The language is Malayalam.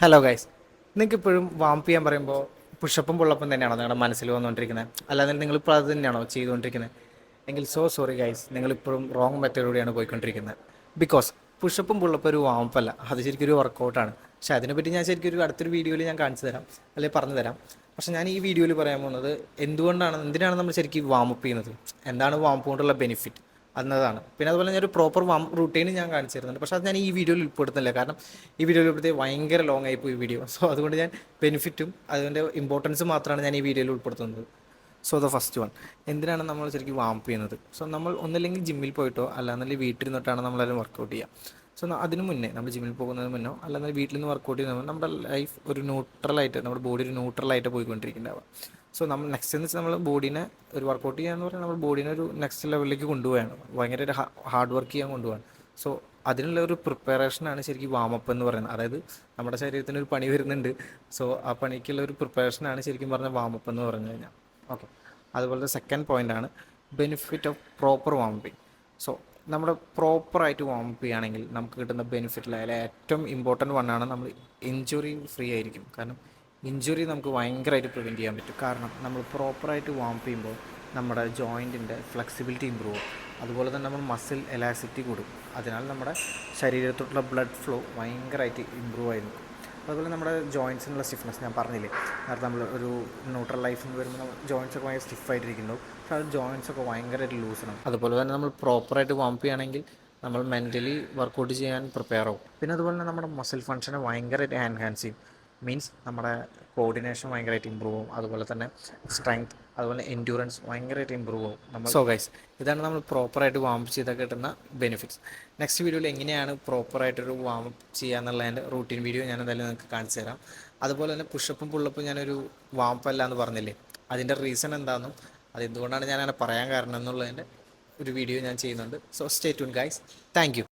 ഹലോ ഗൈസ്, നിങ്ങൾക്ക് ഇപ്പോഴും വാംപ് ചെയ്യാൻ പറയുമ്പോൾ പുഷപ്പും പുള്ളപ്പും തന്നെയാണോ നിങ്ങളുടെ മനസ്സിൽ വന്നുകൊണ്ടിരിക്കുന്നത്? അല്ലാതെ നിങ്ങളിപ്പോൾ അത് തന്നെയാണോ ചെയ്തുകൊണ്ടിരിക്കുന്നത്? എങ്കിൽ സോ സോറി ഗൈസ്, നിങ്ങളിപ്പോഴും റോങ് മെത്തേഡിലൂടെയാണ് പോയിക്കൊണ്ടിരിക്കുന്നത്. ബിക്കോസ് പുഷപ്പും പുള്ളപ്പും ഒരു വാംപല്ല, അത് ശരിക്കും ഒരു വർക്കൗട്ടാണ്. പക്ഷേ അതിനെപ്പറ്റി ഞാൻ ശരിക്കും അടുത്തൊരു വീഡിയോയിൽ ഞാൻ കാണിച്ചു തരാം, അല്ലെങ്കിൽ പറഞ്ഞു തരാം. പക്ഷേ ഞാൻ ഈ വീഡിയോയിൽ പറയാൻ പോകുന്നത് എന്തിനാണ് നമ്മൾ ശരിക്കും വാമപ്പ് ചെയ്യുന്നത്, എന്താണ് വാംപ് കൊണ്ടുള്ള ബെനിഫിറ്റ് എന്നതാണ്. പിന്നെ അതുപോലെ ഞാൻ ഒരു പ്രോപ്പർ റൂട്ടീൻ ഞാൻ കാണിച്ചു തരുന്നുണ്ട്. പക്ഷേ അത് ഞാൻ ഈ വീഡിയോയിൽ ഉൾപ്പെടുത്തുന്നില്ല, കാരണം ഈ വീഡിയോയിൽ ഉൾപ്പെടുത്തി ഭയങ്കര ലോങ് ആയിപ്പോയി വീഡിയോ. സോ അതുകൊണ്ട് ഞാൻ ബെനിഫിറ്റും അതിൻ്റെ ഇമ്പോർട്ടൻസ് മാത്രമാണ് ഞാൻ ഈ വീഡിയോയിൽ ഉൾപ്പെടുത്തുന്നത്. സോ ദ ഫസ്റ്റ് വൺ, എന്തിനാണ് നമ്മൾ ശരിക്കും വാംപ് ചെയ്യുന്നത്? സോ നമ്മൾ ഒന്നില്ലെങ്കിൽ ജിമ്മിൽ പോയിട്ടോ അല്ലാന്നുണ്ടെങ്കിൽ വീട്ടിലിരുന്നിട്ടാണ് നമ്മളതിന് വർക്കൗട്ട് ചെയ്യുക. സോ അതിന് മുന്നേ നമ്മൾ ജിമ്മിൽ പോകുന്നതിന് മുന്നോ അല്ലാതെ വീട്ടിൽ നിന്ന് വർക്കൗട്ട് ചെയ്യുന്നതിന് നമ്മുടെ ലൈഫ് ഒരു ന്യൂട്രലായിട്ട്, നമ്മുടെ ബോഡി ഒരു ന്യൂട്രലായിട്ട് പോയിക്കൊണ്ടിരിക്കുന്നുണ്ടാവുക. സോ നമ്മൾ നെക്സ്റ്റ് എന്ന് വെച്ചാൽ നമ്മൾ ബോഡീനെ ഒരു വർക്കൗട്ട് ചെയ്യാന്ന് പറഞ്ഞാൽ നമ്മൾ ബോഡീനെ ഒരു നെക്സ്റ്റ് ലെവലിലേക്ക് കൊണ്ടുപോവുകയാണ്, ഭയങ്കര ഒരു ഹാർഡ് വർക്ക് ചെയ്യാൻ കൊണ്ടുപോകാൻ. സോ അതിനുള്ള ഒരു പ്രിപ്പറേഷനാണ് ശരിക്കും വാമപ്പ് എന്ന് പറയുന്നത്. അതായത് നമ്മുടെ ശരീരത്തിന് ഒരു പണി വരുന്നുണ്ട്, സോ ആ പണിക്കുള്ള ഒരു പ്രിപ്പറേഷനാണ് ശരിക്കും പറഞ്ഞ വാമപ്പ് എന്ന് പറഞ്ഞു കഴിഞ്ഞാൽ. ഓക്കെ, അതുപോലെ സെക്കൻഡ് പോയിൻ്റാണ് ബെനിഫിറ്റ് ഓഫ് പ്രോപ്പർ വാമപ്പിങ്. സോ നമ്മുടെ പ്രോപ്പറായിട്ട് വാമപ്പ് ചെയ്യുകയാണെങ്കിൽ നമുക്ക് കിട്ടുന്ന ബെനിഫിറ്റിൽ അതിൽ ഏറ്റവും ഇമ്പോർട്ടൻറ്റ് വണ്ണാണ് നമ്മൾ ഇഞ്ചുറി ഫ്രീ ആയിരിക്കും. കാരണം ഇഞ്ചുറി നമുക്ക് ഭയങ്കരമായിട്ട് പ്രിവെൻറ്റ് ചെയ്യാൻ പറ്റും. കാരണം നമ്മൾ പ്രോപ്പറായിട്ട് വാമപ്പ് ചെയ്യുമ്പോൾ നമ്മുടെ ജോയിൻറ്റിൻ്റെ ഫ്ലെക്സിബിലിറ്റി ഇമ്പ്രൂവ് ആവും. അതുപോലെ തന്നെ നമ്മൾ മസിൽ എലാസിറ്റി കൂടും. അതിനാൽ നമ്മുടെ ശരീരത്തോട്ടുള്ള ബ്ലഡ് ഫ്ലോ ഭയങ്കരമായിട്ട് ഇമ്പ്രൂവ് ആയിരിക്കും. അതുപോലെ നമ്മുടെ ജോയിൻസിനുള്ള സ്റ്റിഫ്നെസ് ഞാൻ പറഞ്ഞില്ലേ നേരത്തെ, നമ്മൾ ഒരു ന്യൂട്രൽ ലൈഫിൽ നിന്ന് വരുമ്പോൾ ജോയിൻസ് ഒക്കെ ഭയങ്കര സ്റ്റിഫായിട്ടിരിക്കുന്നു. പക്ഷേ അത് ജോയിൻസ് ഒക്കെ ഭയങ്കരമായിട്ട് ലൂസണം. അതുപോലെ തന്നെ നമ്മൾ പ്രോപ്പറായിട്ട് വാംപ് ചെയ്യുകയാണെങ്കിൽ നമ്മൾ മെൻ്റലി വർക്കൗട്ട് ചെയ്യാൻ പ്രിപ്പയർ ആവും. പിന്നെ അതുപോലെ തന്നെ നമ്മുടെ മസിൽ ഫങ്ഷനെ ഭയങ്കരമായിട്ട് എൻഹാൻസ് ചെയ്യും. മീൻസ് നമ്മുടെ കോർഡിനേഷൻ ഭയങ്കരമായിട്ട് ഇമ്പ്രൂവ് ആവും. അതുപോലെ തന്നെ സ്ട്രെങ്ത്, അതുപോലെ എൻഡ്യൂറൻസ് ഭയങ്കരമായിട്ട് ഇമ്പ്രൂവ് ആവും നമ്മൾ. സോ ഗൈസ്, ഇതാണ് നമ്മൾ പ്രോപ്പറായിട്ട് വാംപ് ചെയ്താൽ കിട്ടുന്ന ബെനിഫിറ്റ്സ്. നെക്സ്റ്റ് വീഡിയോയിൽ എങ്ങനെയാണ് പ്രോപ്പറായിട്ടൊരു വാംപ് ചെയ്യുക എന്നുള്ളതിൻ്റെ റൂട്ടീൻ വീഡിയോ ഞാൻ എന്തായാലും നിങ്ങൾക്ക് കാണിച്ചു തരാം. അതുപോലെ തന്നെ പുഷപ്പും പുള്ളപ്പും ഞാനൊരു വാംപല്ല എന്ന് പറഞ്ഞില്ലേ, അതിൻ്റെ റീസൺ എന്താണെന്നും അത് എന്തുകൊണ്ടാണ് ഞാൻ അങ്ങനെ പറയാൻ കാരണം എന്നുള്ളതിൻ്റെ ഒരു വീഡിയോ ഞാൻ ചെയ്യുന്നുണ്ട്. So stay tune guys. Thank you.